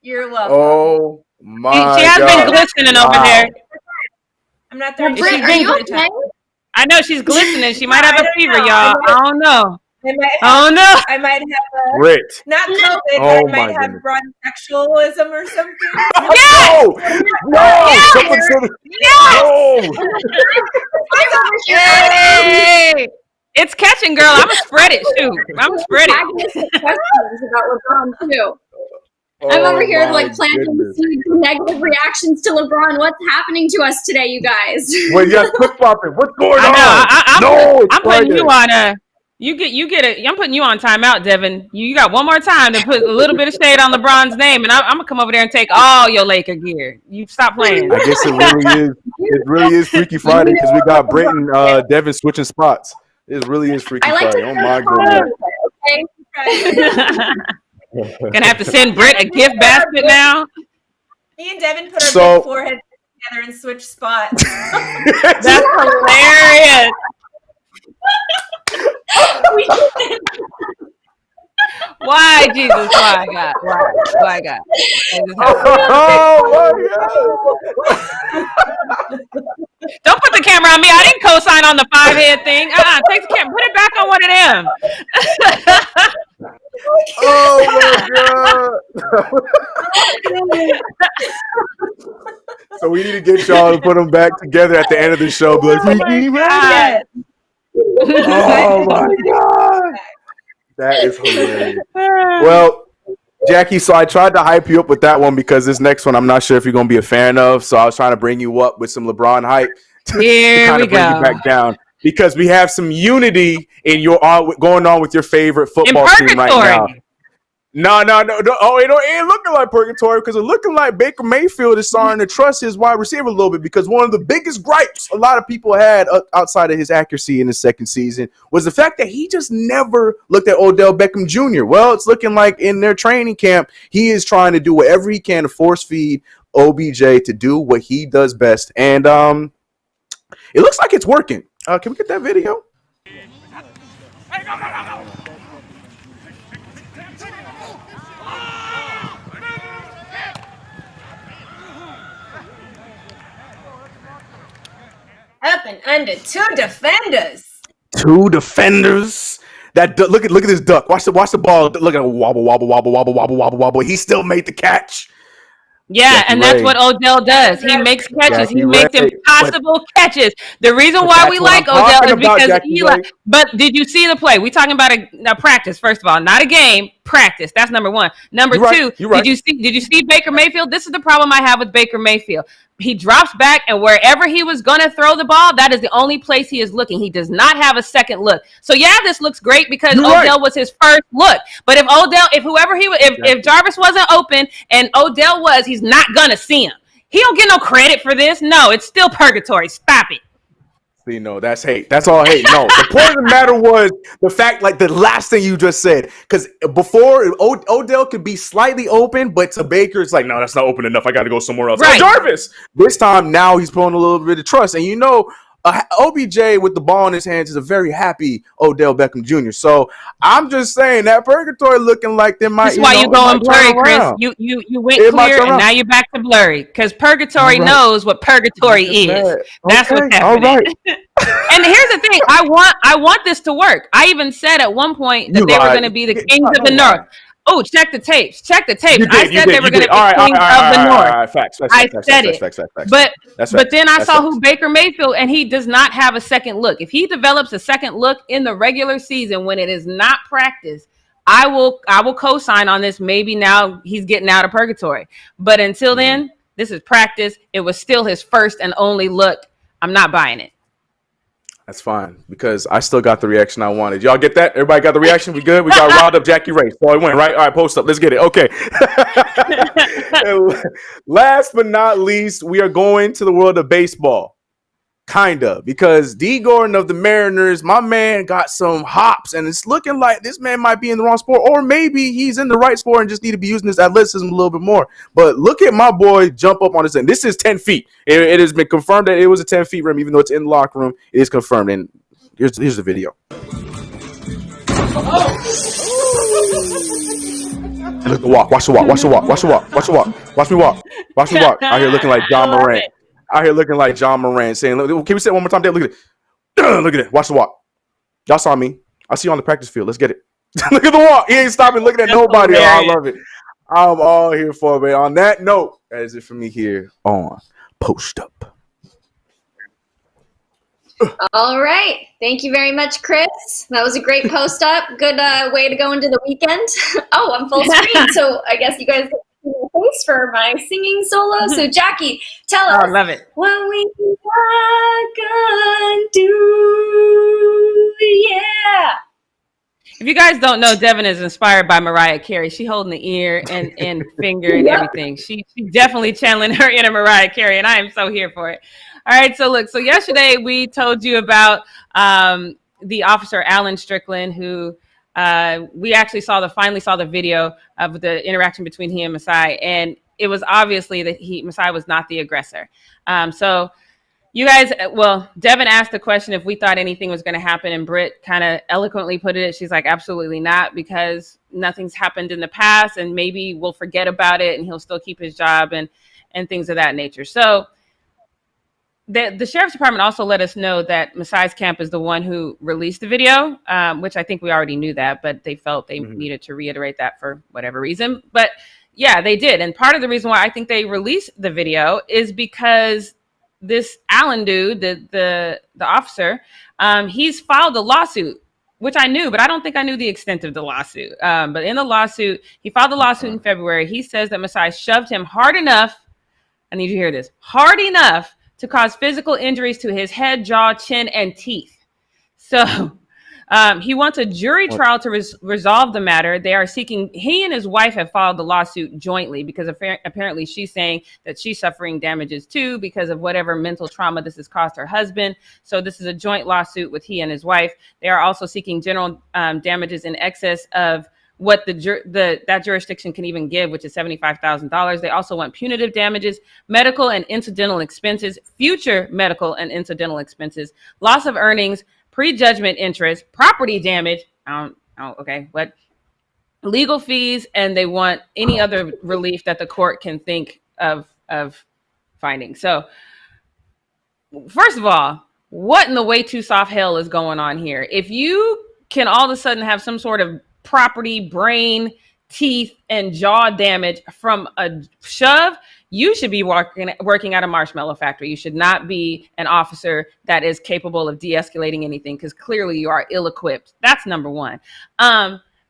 You're welcome. Oh, my She has been glistening over there. I'm not there. Britt, are you okay? I know she's glistening. She might have a fever, y'all. I don't know. I might have Brit. Not COVID, but I might have bronchexualism or something. Hey, it's catching, girl. I'm gonna spread it. Shoot, I'm gonna spread it. Questions about LeBron too. I'm over here planting negative reactions to LeBron. What's happening to us today, you guys? Well, yes, quit popping. What's going on? I'm putting you on a. I'm putting you on timeout, Devin. You got one more time to put a little bit of shade on LeBron's name, and I'm gonna come over there and take all your Laker gear. You stop playing. I guess it really is Freaky Friday because we got Britt and Devin switching spots. It really is Freaky Friday. Oh my goodness. Gonna have to send Britt a gift basket now. Me and Devin put our big foreheads together and switch spots. That's hilarious. Why, Jesus? Why, God? Why, God? Oh my God! Don't put the camera on me. I didn't co-sign on the 5-head thing. Take the camera. Put it back on one of them. Oh my God! So we need to get y'all to put them back together at the end of the show. Like, oh my God! That is hilarious. Well, Jackie, so I tried to hype you up with that one because this next one I'm not sure if you're going to be a fan of. So I was trying to bring you up with some LeBron hype to kind of bring you back down because we have some unity in your going on with your favorite football team right now. No. Oh, it ain't looking like purgatory because it's looking like Baker Mayfield is starting to trust his wide receiver a little bit because one of the biggest gripes a lot of people had outside of his accuracy in his second season was the fact that he just never looked at Odell Beckham Jr. Well, it's looking like in their training camp, he is trying to do whatever he can to force feed OBJ to do what he does best. And it looks like it's working. Can we get that video? Up and under 2 defenders. 2 defenders. That look at this duck. Watch the ball. Look at it wobble. He still made the catch. Yeah, Jackie and that's Ray. What Odell does. He makes catches. Jackie he makes Ray. Impossible catches. The reason why we like Odell is because but did you see the play? We talking about a practice, first of all, not a game. Practice. That's number 1. Number 2, did you see Baker Mayfield? This is the problem I have with Baker Mayfield. He drops back, and wherever he was going to throw the ball, that is the only place he is looking. He does not have a second look. So, yeah, this looks great because Odell was his first look. But if Jarvis wasn't open and Odell was, he's not going to see him. He don't get no credit for this. No, it's still purgatory. Stop it. See, no, that's hate. That's all hate. No, the point of the matter was the fact, like the last thing you just said, because before Odell could be slightly open, but to Baker, it's like, no, that's not open enough. I got to go somewhere else. Right. Jarvis. This time, now he's pulling a little bit of trust, and you know, OBJ with the ball in his hands is a very happy Odell Beckham Jr. So I'm just saying that purgatory looking like they might. That's why you're going blurry, Chris. You went clear and now you're back to blurry because purgatory knows what purgatory is. That's what's happening. All right. And here's the thing: I want this to work. I even said at one point that they were going to be the kings of the north. Oh, check the tapes. I said they were going to be kings of the north. Facts. I said it. But then I saw who Baker Mayfield, and he does not have a second look. If he develops a second look in the regular season when it is not practice, I will co-sign on this. Maybe now he's getting out of purgatory. But until then, this is practice. It was still his first and only look. I'm not buying it. That's fine because I still got the reaction I wanted. Y'all get that? Everybody got the reaction? We good? We got riled up Jackie Ray. So I went, right? All right, post up. Let's get it. Okay. Last but not least, we are going to the world of baseball. Kind of. Because Dee Gordon of the Mariners, my man got some hops. And it's looking like this man might be in the wrong sport. Or maybe he's in the right sport and just need to be using his athleticism a little bit more. But look at my boy jump up on his end. This is 10 feet. It has been confirmed that it was a 10 feet rim, even though it's in the locker room. It is confirmed. And here's the video. And look the walk. Watch the walk. Watch the walk. Watch the walk. Watch the walk. Watch me walk. Watch me walk. Out here looking like John Morant. Out here looking like John Moran saying, look, can we say it one more time? Look at it. Look at it. Watch the walk. Y'all saw me. I see you on the practice field. Let's get it. Look at the walk. He ain't stopping looking at nobody. Oh, I love it. I'm all here for it, man. On that note, that is it for me here on Post Up. All right. Thank you very much, Chris. That was a great post up. Good way to go into the weekend. Oh, I'm full screen. So I guess you guys thanks for my singing solo. So Jackie, tell us. I love it. What we gonna do, yeah. If you guys don't know, Devin is inspired by Mariah Carey. She holding the ear and finger and everything. She definitely channeling her inner Mariah Carey, and I am so here for it. All right, so look, so yesterday we told you about the officer Alan Strickland who We actually finally saw the video of the interaction between he and Masai, and it was obviously that Masai was not the aggressor. So you guys, Devin asked the question if we thought anything was going to happen, and Britt kind of eloquently put it. She's like, absolutely not, because nothing's happened in the past, and maybe we'll forget about it, and he'll still keep his job and things of that nature. So the sheriff's department also let us know that Masai's camp is the one who released the video, which I think we already knew that, but they felt they needed to reiterate that for whatever reason. But yeah, they did. And part of the reason why I think they released the video is because this Allen dude, the officer, he's filed a lawsuit, which I knew, but I don't think I knew the extent of the lawsuit. But in the lawsuit, he filed a lawsuit in February. He says that Masai shoved him hard enough, I need you to hear this, hard enough to cause physical injuries to his head, jaw, chin, and teeth. So he wants a jury trial to resolve the matter. They are seeking, he and his wife have filed the lawsuit jointly because apparently she's saying that she's suffering damages too because of whatever mental trauma this has caused her husband. So this is a joint lawsuit with he and his wife. They are also seeking general damages in excess of what that jurisdiction can even give, which is $75,000. They also want punitive damages, medical and incidental expenses, future medical and incidental expenses, loss of earnings, prejudgment interest, property damage, legal fees, and they want any other relief that the court can think of finding. So first of all, what in the way too soft hell is going on here? If you can all of a sudden have some sort of property, brain, teeth, and jaw damage from a shove, you should be working at a marshmallow factory. You should not be an officer that is capable of de-escalating anything, because clearly you are ill-equipped. That's number one.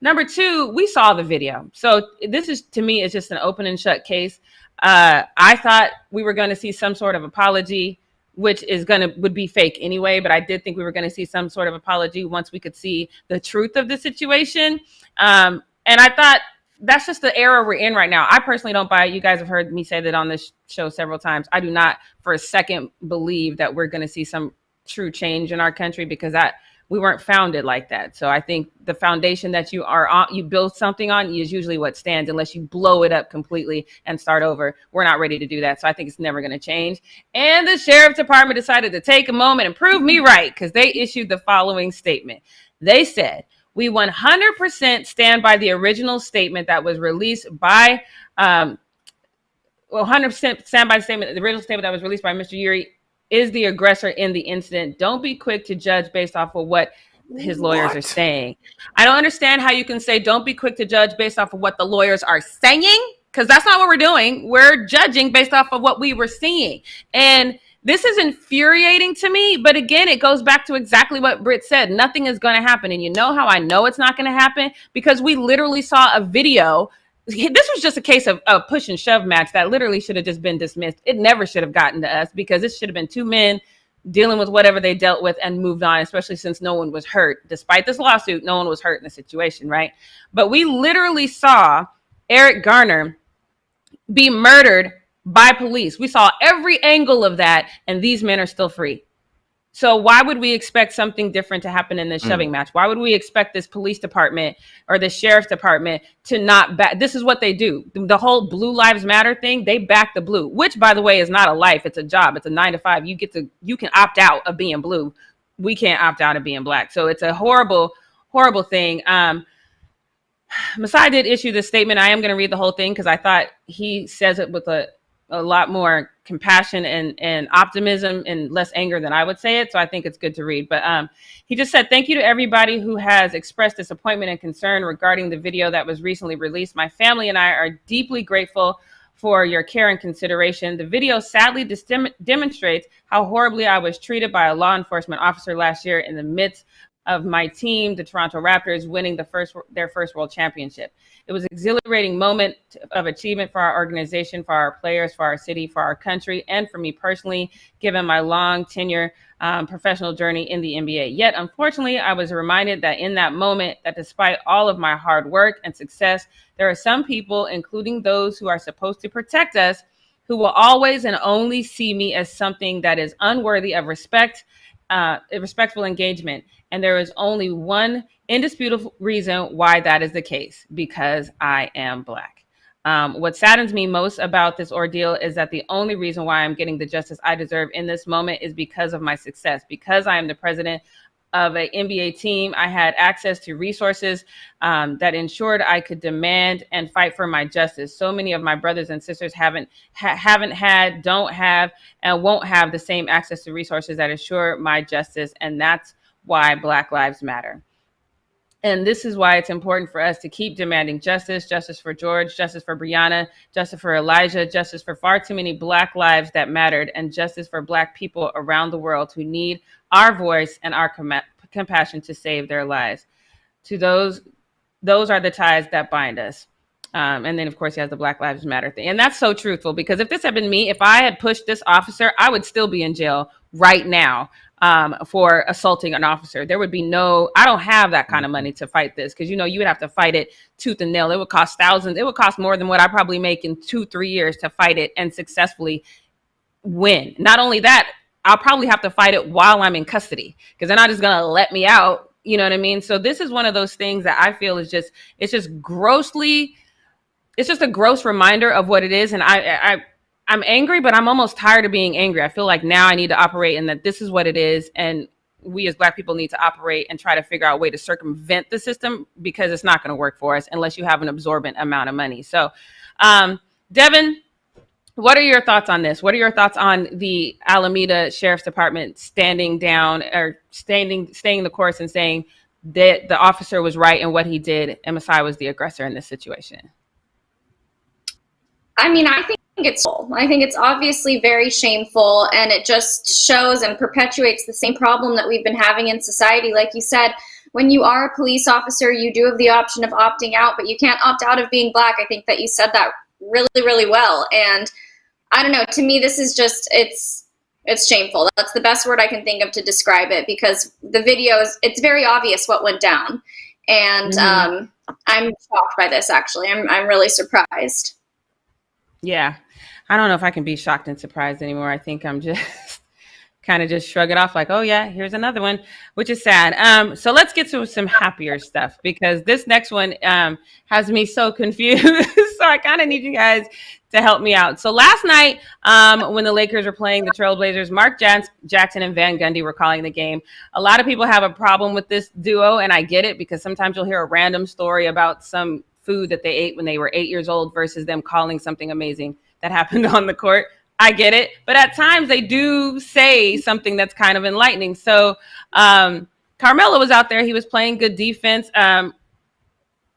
Number two, we saw the video. So this is, to me, it's just an open and shut case. I thought we were going to see some sort of apology, which would be fake anyway, but I did think we were going to see some sort of apology once we could see the truth of the situation. And I thought that's just the era we're in right now. I personally don't buy it. You guys have heard me say that on this show several times. I do not for a second believe that we're going to see some true change in our country, because we weren't founded like that. So I think the foundation that you build something on is usually what stands, unless you blow it up completely and start over. We're not ready to do that. So I think it's never going to change. And the sheriff's department decided to take a moment and prove me right, because they issued the following statement. They said, "We 100% stand by the original statement that was released by, 100% stand by the original statement that was released by Mr. Ujiri is the aggressor in the incident. Don't be quick to judge based off of what his lawyers are saying." I don't understand how you can say don't be quick to judge based off of what the lawyers are saying, because that's not what we're doing. We're judging based off of what we were seeing. And this is infuriating to me. But again, it goes back to exactly what Britt said. Nothing is going to happen. And you know how I know it's not going to happen? Because we literally saw a video. This was just a case of a push and shove match that literally should have just been dismissed. It never should have gotten to us, because it should have been two men dealing with whatever they dealt with and moved on, especially since no one was hurt. Despite this lawsuit, no one was hurt in the situation, right? But we literally saw Eric Garner be murdered by police. We saw every angle of that, and these men are still free. So why would we expect something different to happen in this shoving match? Why would we expect this police department or the sheriff's department to not back? This is what they do. The whole Blue Lives Matter thing, they back the blue, which, by the way, is not a life. It's a job. It's a 9 to 5. You can opt out of being blue. We can't opt out of being black. So it's a horrible, horrible thing. Masai did issue this statement. I am going to read the whole thing, because I thought he says it with a lot more compassion and optimism and less anger than I would say it. So I think it's good to read. But he just said, "Thank you to everybody who has expressed disappointment and concern regarding the video that was recently released. My family and I are deeply grateful for your care and consideration. The video sadly demonstrates how horribly I was treated by a law enforcement officer last year in the midst of my team, the Toronto Raptors, winning their first world championship. It was an exhilarating moment of achievement for our organization, for our players, for our city, for our country, and for me personally, given my long tenure professional journey in the NBA. Yet, unfortunately, I was reminded that in that moment, that despite all of my hard work and success, there are some people, including those who are supposed to protect us, who will always and only see me as something that is unworthy of respect, respectful engagement. And there is only one indisputable reason why that is the case, because I am Black. What saddens me most about this ordeal is that the only reason why I'm getting the justice I deserve in this moment is because of my success. Because I am the president of an NBA team, I had access to resources that ensured I could demand and fight for my justice. So many of my brothers and sisters haven't had, don't have, and won't have the same access to resources that ensure my justice. And that's why Black Lives Matter. And this is why it's important for us to keep demanding justice for George, justice for Breonna, justice for Elijah, justice for far too many Black lives that mattered, and justice for Black people around the world who need our voice and our compassion to save their lives. To those are the ties that bind us. And then, of course, he has the Black Lives Matter thing. And that's so truthful, because if this had been me, if I had pushed this officer, I would still be in jail right now. For assaulting an officer. There would be I don't have that kind of money to fight this, because, you would have to fight it tooth and nail. It would cost thousands. It would cost more than what I probably make in 2-3 years to fight it and successfully win. Not only that, I'll probably have to fight it while I'm in custody, because they're not just going to let me out. You know what I mean? So this is one of those things that I feel is just a gross reminder of what it is. And I'm angry, but I'm almost tired of being angry. I feel like now I need to operate in that this is what it is. And we as Black people need to operate and try to figure out a way to circumvent the system, because it's not going to work for us unless you have an absorbent amount of money. So, Devin, what are your thoughts on this? What are your thoughts on the Alameda Sheriff's Department standing down or staying the course and saying that the officer was right in what he did and Masai was the aggressor in this situation? I mean, I think it's obviously very shameful, and it just shows and perpetuates the same problem that we've been having in society. Like you said, when you are a police officer, you do have the option of opting out, but you can't opt out of being Black. I think that you said that really, really well. And I don't know, to me, this is just, it's shameful. That's the best word I can think of to describe it, because the videos, it's very obvious what went down. And I'm shocked by this, actually. I'm really surprised. Yeah. I don't know if I can be shocked and surprised anymore. I think I'm just kind of just shrug it off like, oh yeah, here's another one, which is sad. So let's get to some happier stuff, because this next one has me so confused. So I kind of need you guys to help me out. So last night, when the Lakers were playing the Trailblazers, Mark Jackson and Van Gundy were calling the game. A lot of people have a problem with this duo, and I get it, because sometimes you'll hear a random story about some food that they ate when they were 8 years old versus them calling something amazing that happened on the court. I get it. But at times they do say something that's kind of enlightening. So Carmelo was out there. He was playing good defense.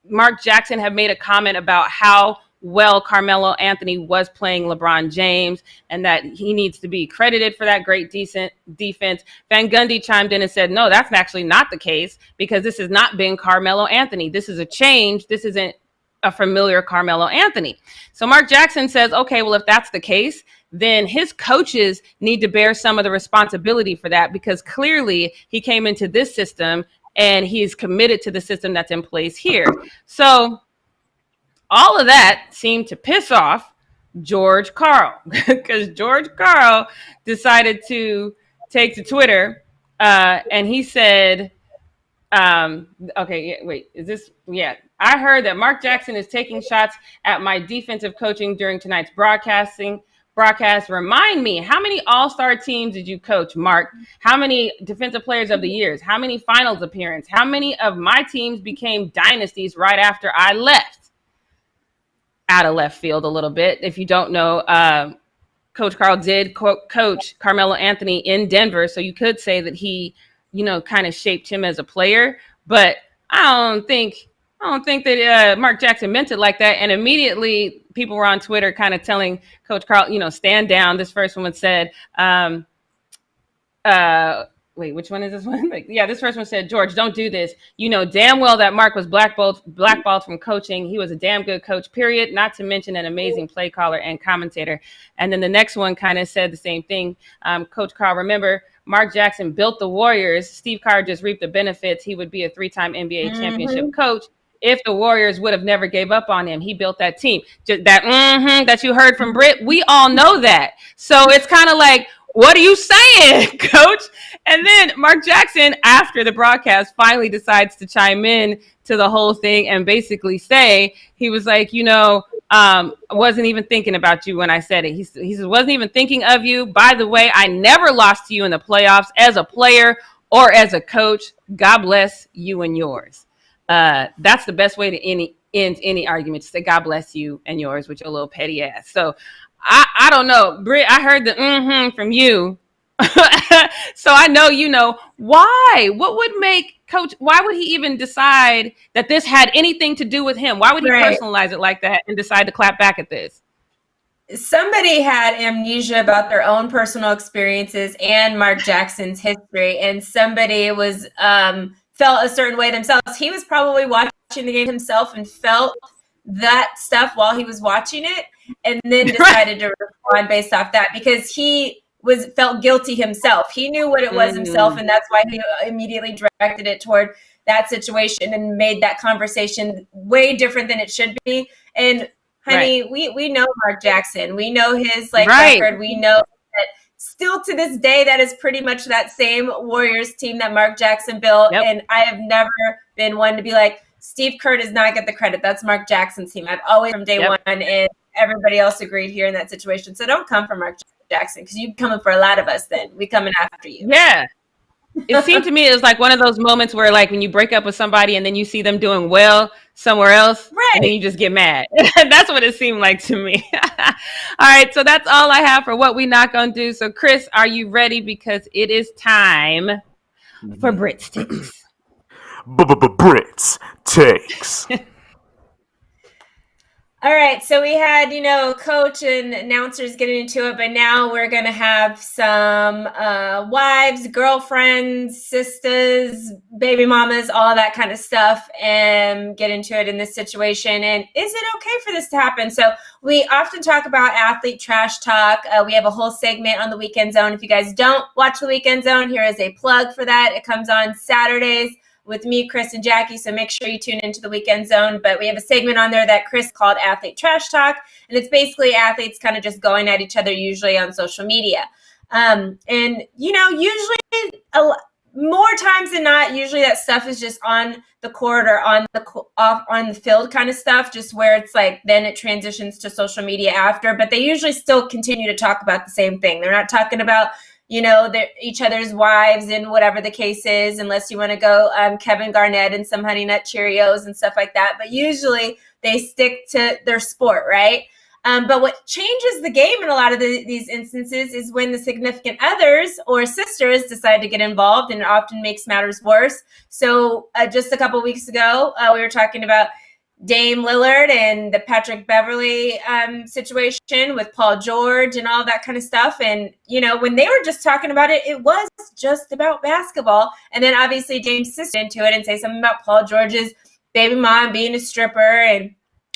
Mark Jackson had made a comment about how well Carmelo Anthony was playing LeBron James and that he needs to be credited for that great decent defense. Van Gundy chimed in and said, no, that's actually not the case, because this has not been Carmelo Anthony. This is a change. This isn't a familiar Carmelo Anthony. So Mark Jackson says, okay, well, if that's the case, then his coaches need to bear some of the responsibility for that, because clearly he came into this system and he's committed to the system that's in place here. So all of that seemed to piss off George Karl, because George Karl decided to take to Twitter and he said, okay, wait, is this? Yeah. I heard that Mark Jackson is taking shots at my defensive coaching during tonight's broadcast. Remind me, how many all-star teams did you coach, Mark? How many defensive players of the years? How many finals appearances? How many of my teams became dynasties right after I left? Out of left field a little bit. If you don't know, Coach Karl did coach Carmelo Anthony in Denver. So you could say that he, kind of shaped him as a player. But I don't think that Mark Jackson meant it like that. And immediately people were on Twitter kind of telling Coach Karl, stand down. This first one said, wait, which one is this one? This first one said, George, don't do this. You know damn well that Mark was blackballed from coaching. He was a damn good coach, period. Not to mention an amazing play caller and commentator. And then the next one kind of said the same thing. Coach Karl, remember, Mark Jackson built the Warriors. Steve Kerr just reaped the benefits. He would be a 3-time NBA championship coach if the Warriors would have never gave up on him. He built that team. Just that you heard from Britt, we all know that. So it's kind of like, what are you saying, coach? And then Mark Jackson, after the broadcast, finally decides to chime in to the whole thing and basically say, he was like, I wasn't even thinking about you when I said it. He said, wasn't even thinking of you. By the way, I never lost to you in the playoffs as a player or as a coach. God bless you and yours. That's the best way to end any argument, to say God bless you and yours with your little petty ass. So I don't know, Britt, I heard the from you. So I know why. What would make coach, why would he even decide that this had anything to do with him? Why would he personalize it like that and decide to clap back at this? Somebody had amnesia about their own personal experiences and Mark Jackson's history, and somebody was felt a certain way themselves. He was probably watching the game himself and felt that stuff while he was watching it, and then decided to respond based off that, because he felt guilty himself. He knew what it was himself, and that's why he immediately directed it toward that situation and made that conversation way different than it should be. And honey, we know Mark Jackson. We know his record. We know that still to this day, that is pretty much that same Warriors team that Mark Jackson built. Yep. And I have never been one to be like, Steve Kerr does not get the credit. That's Mark Jackson's team. I've always from day one, and everybody else agreed here in that situation. So don't come for Mark Jackson, because you're coming for a lot of us then. We coming after you. Yeah. It seemed to me it was like one of those moments where, like, when you break up with somebody and then you see them doing well somewhere else, and then you just get mad. That's what it seemed like to me. All right, so that's all I have for what we not gonna do. So, Chris, are you ready? Because it is time for Brit's Takes. Brit's Takes. All right, so we had, coach and announcers getting into it, but now we're going to have some wives, girlfriends, sisters, baby mamas, all that kind of stuff, and get into it in this situation. And is it okay for this to happen? So we often talk about athlete trash talk. We have a whole segment on the Weekend Zone. If you guys don't watch the Weekend Zone, here is a plug for that. It comes on Saturdays with me, Chris, and Jackie, so make sure you tune into the Weekend Zone. But we have a segment on there that Chris called Athlete Trash Talk, and it's basically athletes kind of just going at each other, usually on social media. And, usually more times than not, usually that stuff is just on the court or on the field kind of stuff, just where it's like then it transitions to social media after. But they usually still continue to talk about the same thing. They're not talking about each other's wives and whatever the case is, unless you want to go Kevin Garnett and some Honey Nut Cheerios and stuff like that. But usually they stick to their sport, right? But what changes the game in a lot of these instances is when the significant others or sisters decide to get involved, and it often makes matters worse. So just a couple weeks ago, we were talking about Dame Lillard and the Patrick Beverley situation with Paul George and all that kind of stuff. And, when they were just talking about it, it was just about basketball. And then obviously Dame's sister into it and say something about Paul George's baby mom being a stripper and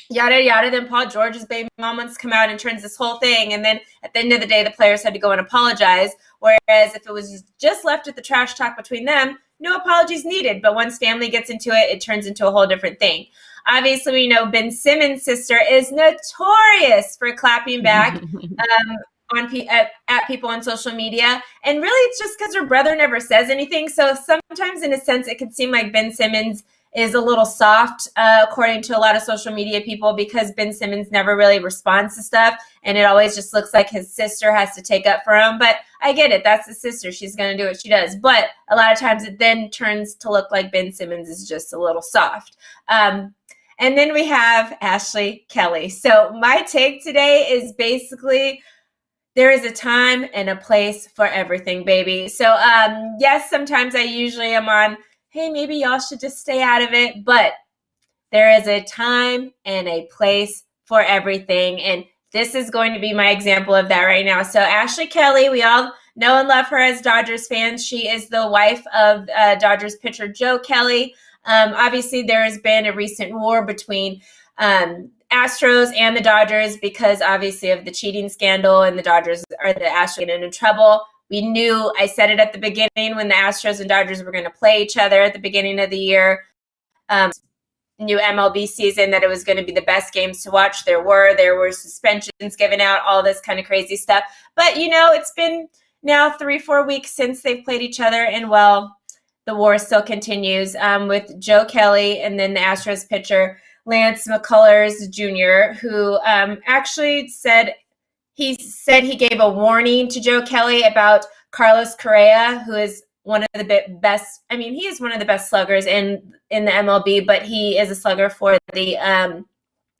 yada, yada. Then Paul George's baby mom wants to come out and turns this whole thing. And then at the end of the day, the players had to go and apologize. Whereas if it was just left at the trash talk between them, no apologies needed. But once family gets into it, it turns into a whole different thing. Obviously, we know Ben Simmons' sister is notorious for clapping back at people on social media. And really, it's just because her brother never says anything. So sometimes, in a sense, it could seem like Ben Simmons is a little soft, according to a lot of social media people, because Ben Simmons never really responds to stuff. And it always just looks like his sister has to take up for him. But I get it. That's his sister. She's going to do what she does. But a lot of times it then turns to look like Ben Simmons is just a little soft. And then we have Ashley Kelly. So my take today is basically there is a time and a place for everything, baby. So yes, sometimes I usually am on, hey, maybe y'all should just stay out of it. But there is a time and a place for everything. And this is going to be my example of that right now. So Ashley Kelly, we all know and love her as Dodgers fans. She is the wife of Dodgers pitcher Joe Kelly. Obviously, there has been a recent war between Astros and the Dodgers because obviously of the cheating scandal, and the Astros getting into trouble. We knew, I said it at the beginning when the Astros and Dodgers were going to play each other at the beginning of the year, new MLB season, that it was going to be the best games to watch. There were suspensions given out, all this kind of crazy stuff. But, it's been now 3-4 weeks since they've played each other, and well, the war still continues with Joe Kelly and then the Astros pitcher Lance McCullers Jr., who actually said he gave a warning to Joe Kelly about Carlos Correa, who is one of the best. I mean, he is one of the best sluggers in the MLB, but he is a slugger for the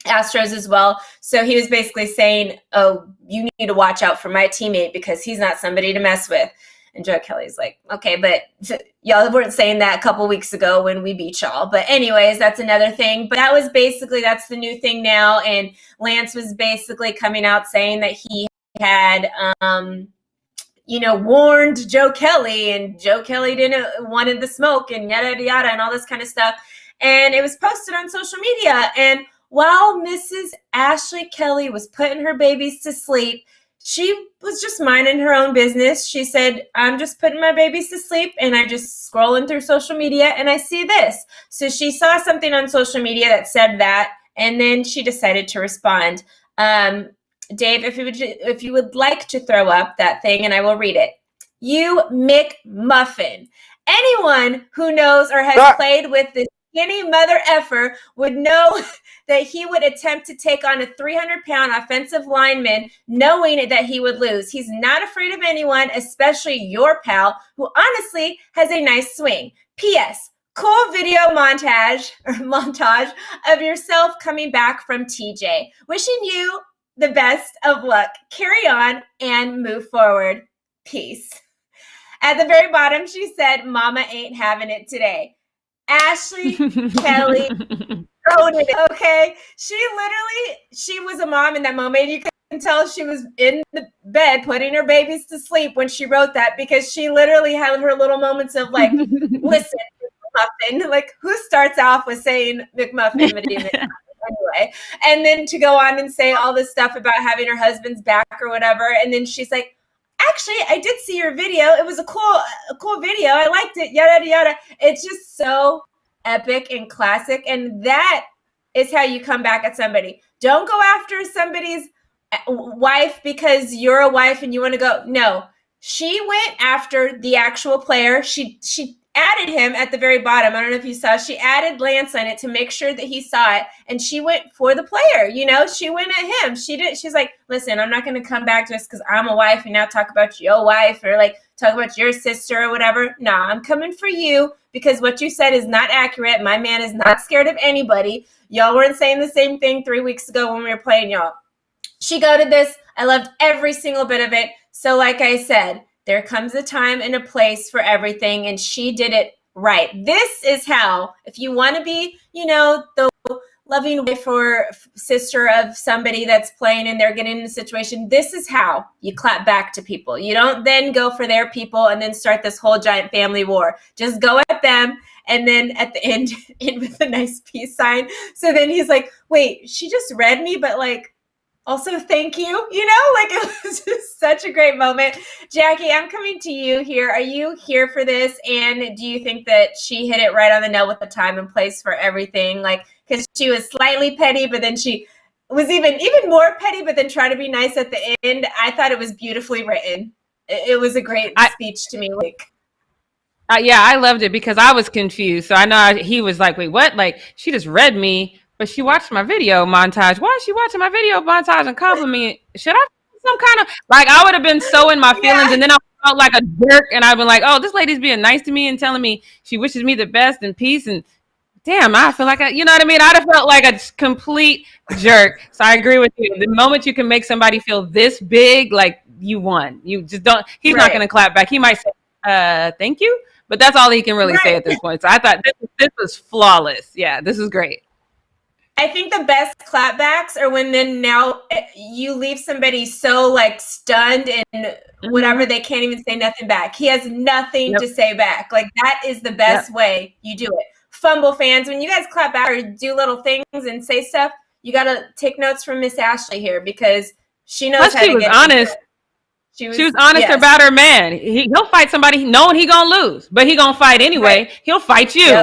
Astros as well. So he was basically saying, oh, you need to watch out for my teammate because he's not somebody to mess with. And Joe Kelly's like, okay, but y'all weren't saying that a couple weeks ago when we beat y'all. But anyways, that's another thing. But that's the new thing now. And Lance was basically coming out saying that he had, warned Joe Kelly, and Joe Kelly wanted the smoke and yada, yada, yada, and all this kind of stuff. And it was posted on social media. And while Mrs. Ashley Kelly was putting her babies to sleep, she was just minding her own business. She said, I'm just putting my babies to sleep, and I'm just scrolling through social media, and I see this. So she saw something on social media that said that, and then she decided to respond. Dave, if you would like to throw up that thing, and I will read it. You McMuffin. Anyone who knows or has played with this skinny mother effer would know that he would attempt to take on a 300-pound offensive lineman knowing that he would lose. He's not afraid of anyone, especially your pal, who honestly has a nice swing. P.S. Cool video montage of yourself coming back from TJ. Wishing you the best of luck. Carry on and move forward. Peace. At the very bottom, she said, Mama ain't having it today. Ashley Kelly owned it, okay? She was a mom in that moment. You can tell she was in the bed putting her babies to sleep when she wrote that, because she literally had her little moments of like, listen, McMuffin. Like, who starts off with saying McMuffin? Anyway, and then to go on and say all this stuff about having her husband's back or whatever, and then she's like, actually, I did see your video. It was a cool video. I liked it. Yada, yada. It's just so epic and classic. And that is how you come back at somebody. Don't go after somebody's wife because you're a wife and you want to go. No, she went after the actual player. She added him at the very bottom. I don't know if you saw, she added Lance on it to make sure that he saw it. And she went for the player, she went at him. She's like, listen, I'm not going to come back just because I'm a wife and now talk about your wife or like talk about your sister or whatever. No, I'm coming for you because what you said is not accurate. My man is not scared of anybody. Y'all weren't saying the same thing 3 weeks ago when we were playing y'all. She goated this. I loved every single bit of it. So like I said, there comes a time and a place for everything, and she did it right. This is how, if you want to be, the loving wife or sister of somebody that's playing and they're getting in a situation, this is how you clap back to people. You don't then go for their people and then start this whole giant family war. Just go at them, and then at the end with a nice peace sign. So then he's like, wait, she just read me, but like, also, thank you. It was just such a great moment. Jackie, I'm coming to you here. Are you here for this? And do you think that she hit it right on the nail with the time and place for everything? Like, because she was slightly petty, but then she was even more petty, but then try to be nice at the end. I thought it was beautifully written. It was a great speech to me. Yeah, I loved it because I was confused. So I know he was like, wait, what? Like, she just read me. But she watched my video montage. Why is she watching my video montage and compliment me? Should I some kind of like I would have been so in my feelings, and then I felt like a jerk, and I've been like, oh, this lady's being nice to me and telling me she wishes me the best and peace, and damn, I feel like you know what I mean? I'd have felt like a complete jerk. So I agree with you. The moment you can make somebody feel this big, like you won. You just don't. He's not going to clap back. He might say, thank you, but that's all he can really say at this point. So I thought this was flawless. Yeah, this is great. I think the best clapbacks are when then now you leave somebody so like stunned and whatever, they can't even say nothing back. He has nothing to say back. Like that is the best way you do it. Fumble fans, when you guys clap back or do little things and say stuff, you got to take notes from Miss Ashley here because she knows how to get honest. She was honest about her man. He'll fight somebody knowing he gonna lose, but he gonna fight anyway. Right. He'll fight you, So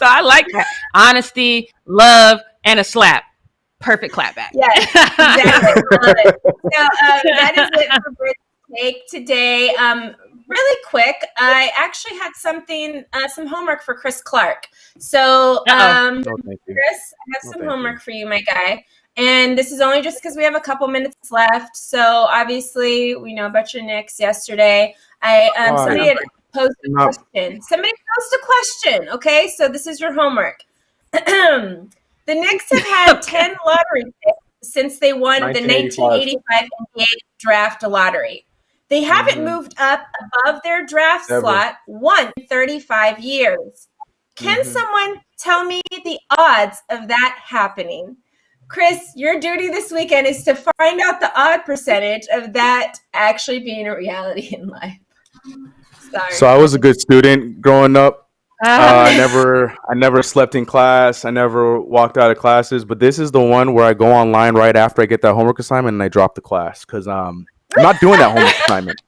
I like that. Honesty, love, and a slap. Perfect clapback. Yes, exactly. I love it. So that is it for Brit's take today. Really quick, I actually had some homework for Chris Clark. So, No, thank you. Chris, I have some thank homework for you, my guy. And this is only just because we have a couple minutes left. So, obviously, we know about your Knicks yesterday. Somebody had posed a question. Somebody posed a question, okay? So, this is your homework. The Knicks have had 10 lottery picks since they won the 1985 NBA draft lottery. They haven't moved up above their draft slot once in 35 years. Can someone tell me the odds of that happening? Chris, your duty this weekend is to find out the odd percentage of that actually being a reality in life. Sorry. So I was a good student growing up. I never slept in class. I never walked out of classes. But this is the one where I go online right after I get that homework assignment and I drop the class because I'm not doing that homework assignment.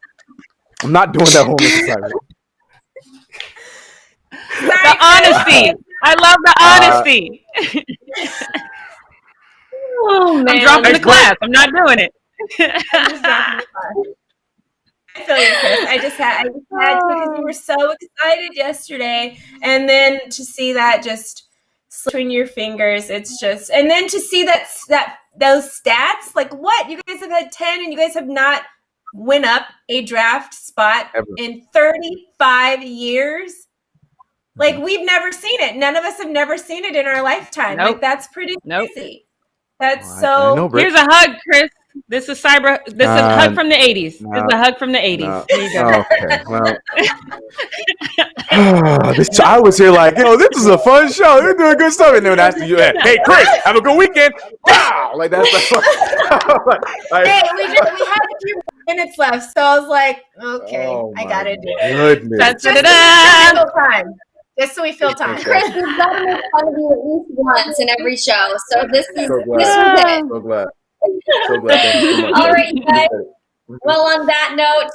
I'm not doing that homework assignment. The honesty. I love the honesty. Oh, man. I'm dropping the class. I'm not doing it. I feel you, Chris. I just had to because you were so excited yesterday, and then to see that just slip between your fingers, it's just, and then to see that those stats, like what you guys have had 10, and you guys have not went up a draft spot in 35 years. Like we've never seen it. None of us have never seen it in our lifetime. Nope. Like that's pretty crazy. That's I know, Here's a hug, Chris. This is a hug from the 80s. This is a hug from the 80s. There you go. Okay, well. I was here like, yo, this is a fun show. You're doing good stuff. And then after you, hey, Chris, have a good weekend. Wow! Like that's hey, we had a few minutes left, so I was like, okay, I gotta do it. Just so we feel time. Just so we feel time. Chris, we've got to make fun of you at least once in every show. So this was it. So glad. All right, you guys. Well, on that note,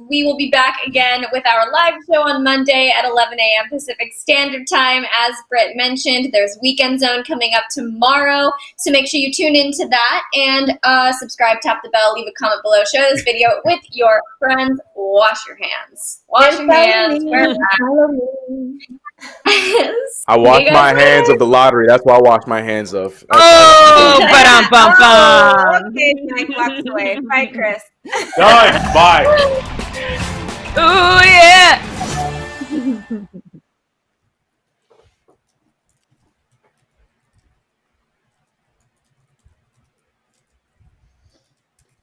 we will be back again with our live show on Monday at 11 a.m. Pacific Standard Time. As Britt mentioned, there's Weekend Zone coming up tomorrow, so make sure you tune into that and subscribe, tap the bell, leave a comment below, share this video with your friends. Wash your hands. Wash your hands. I wash my hands of the lottery. That's why I wash my hands of. Oh, okay, Mike walks away. Bye, Chris. Done. Bye. Ooh, yeah.